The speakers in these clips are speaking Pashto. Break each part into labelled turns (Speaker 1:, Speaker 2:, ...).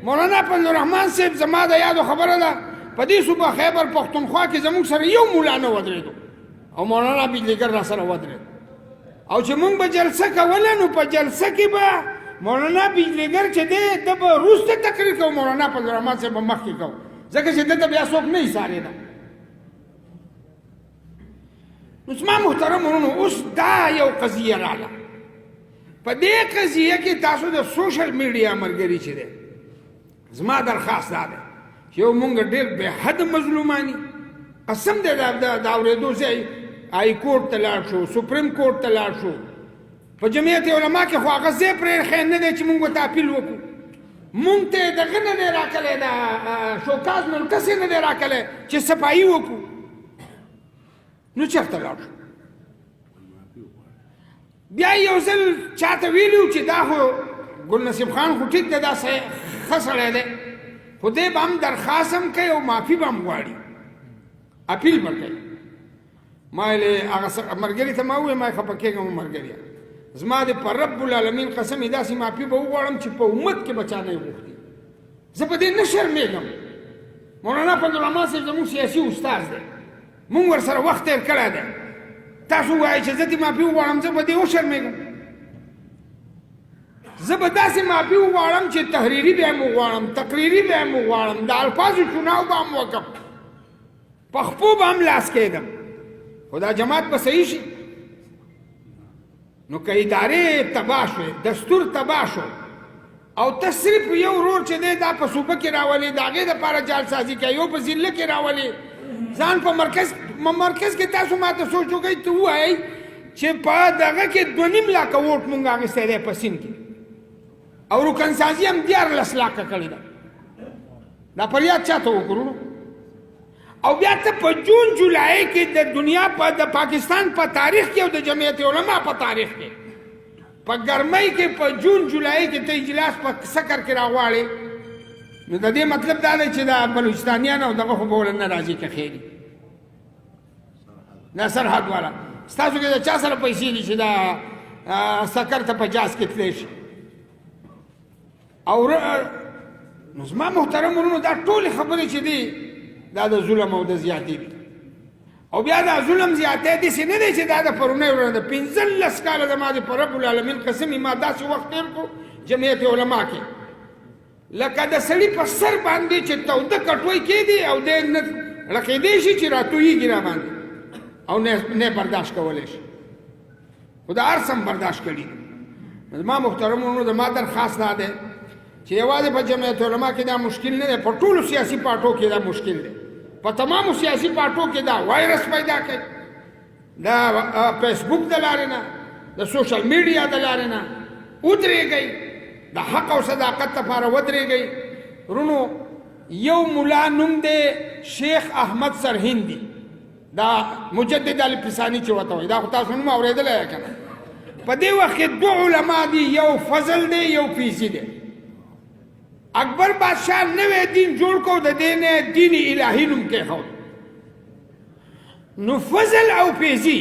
Speaker 1: مولانا فضل الرحمن صاحب زما د یادو خبره ده په دې صوبه خیبر پښتونخوا کې زموږ سره یو مولا نه ودرېدو او مولانا بجلیګر را سره ودرېد او چې موږ به جلسه کوله نو په جلسه کې به مولانا بجلیګر چې دی ده به وروسته تقریر کوو مولانا فضل الرحمن صاحب به مخکې کوو ځکه چې دته بیا څوک نه ایسارېده نو زما محترم ورونو اوس دا یو قضیه راغله په دې قضیه کې تاسو د سوشل میډیا ملګري چې دی زما درخواست دا دی چې یو مونږ ډېر بې حده مظلوماني قسم دی د اورېدو ځای های کورټ ته لاړ شو سپریم کورټ ته لاړ شو په جمعیت علما کې خو هغه ځای پرېښی نه دی چې مونږ ورته اپیل وکړو مونږ ته دغه نه دی راکلی دا شوکاز ملکس یې نه دی راکلی چې صفایي وکړو نو چېرته لاړ شو بیا یو ځل چاته ویلو چې دا خو ګل نصیب خان خو ټیک دی دا ښه سړی دی خو دی به هم درخواست هم کوي او معافي به هم غواړي اپیل به کوي ما یې هغه ملګري ته ما وویل ما یې خفه کېږم ملګريه زما د په رب العالمین قسم یې داسې معافي به وغواړم چې په امت کې به چا نه یې غوښتي زه په دې نه شرمېږم مولانا فضل الرحمن صاحب زموږ سیاسي استاد دی مونږ ورسره وخت تېر کړی دی تاسو وایئ چې زه دې معافي وغواړم زه به دې وشرمېږم زه به داسې معافي وغواړم چې تحریري به هم وغواړم تقریري به هم وغواړم د الفاظو چوناو به هم وکړم په خپو به هم لاس کېږم خو دا جماعت به صحیح شي نو که ادارې تباه شوې دستور تباه شو او ته صرف یو ورور چې دی دا په صوبه کې راولې د هغې دپاره جالسازي کوي یو په ضلع کې راولې ځان په مرکز کې تاسو ما ته سوچ وکړئ ته ووایئ چې په دغه کې 2.5 لاکه ووټ مونږ اخیستی دی په سیند کې او رکنسازي هم 14 لاکه کړې ده دا فریاد چا ته وکړو او بیا ته په جون جولای کې د دنیا د پاکستان په تاریخ کې او د جمعیت علما په تاریخ کې په ګرمۍ کې په جون جولای کې ته اجلاس په سکر کې راغواړې نو د دې مطلب دا دی چې دا بلوچستانیان او دغه خو به ول نه راځي که خیري دا سرحد والا ستاسو کې د چا سره پیسې دي چې دا سکر ته په جاز کې تللی شي او نو زما محترم ورونو دا ټولې خبرې چې دي دا د ظلم او د زیاتې دي او بیا دا ظلم زیاتې داسې نه دی چې دا د پرونۍ ورځ د 15 کاله زما د په رب العالمین قسم ما داسې وخت تېر کړو جمعیت علما کې لکه د سړي په سر باندې چې توده کټوۍ کېدي او دی نه رقېدی شي چې راتویږي را باندې او نه برداشت کولی شي خو د هر څه هم برداشت کړي زما محترمونو زما درخواست دا دی چې یوازې په جمعیت علما کې دا مشکل نه دی په ټولو سیاسي پارټو کې دا مشکل دی په تمامو سیاسي پارټو کې دا وایرس پیدا کوي دا فیسبوک د لارې نه د سوشل میډیا د لارې نه ودرېږئ د حق او صداقت لپاره ودرېږئ رونو یو ملا نوم دی شیخ احمد سرهندي دا مجدد الفسانی چې ورته وایي دا خو تاسو نوم اورېدلی که نه په دې وخت کې 2 علما دي یو فضل دی یو فیضي دی اکبر بادشاہ نوی دین جوړ کو د دې نه دین الهي نوم کېښود نو فضل او فیضي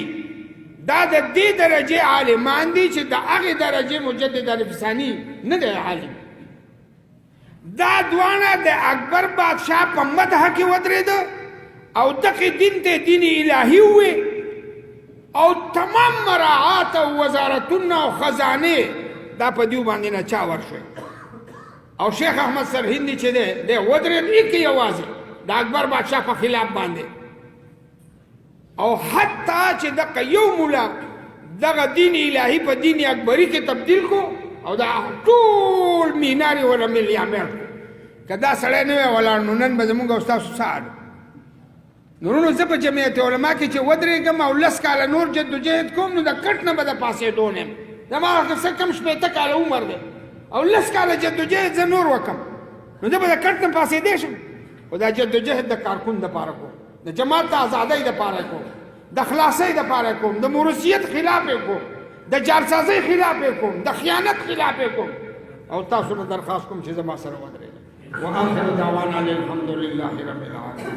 Speaker 1: دا د دې درجې عالمان دي چې د هغې درجې مجدد الفسانی نه دی عالم دا دواړه د اکبر بادشاہ په مدحه کې ودرېده او دغه دین ته دین الهي ووی او تمام مراعات او وزارتونه او خزانې دا په دیو باندې نه چا ورشوی او شیخ احمد سرهندي چې دی ودرېد ایکې یوازې د اکبر بادشاہ په خلاف باندې او حتی چې دغه یو مولا دغه دین الهي په دین اکبري کې تبدیل کو او دا ټول مینار یې ولا ملیامر که دا سړی نه وی ولاړ نو نن به زمونږ او ستاسو څه حال نورونو زه په جمعیت علما کې چې ودرېږم او 10 کاله نور جدوجهد کوم نو د کټ نه به د پاسېدو نه یم زما څه کم 80 کاله عمر دی او 10 کاله جدوجهد زه نور وکم نو زه به د کټ نه پاسېدی شم خو دا جدوجهد د کارکون دپاره کوم د جماعت د ازادۍ دپاره کوم د خلاصۍ دپاره کوم د موروثیت خلاف یې کوم د جعلسازۍ خلاف یې کوم د خیانت خلاف یې کوم او تاسو نه درخواست کوم چې زما سره ودرېږئ واخر دعوانا الحمد لله رب العالمین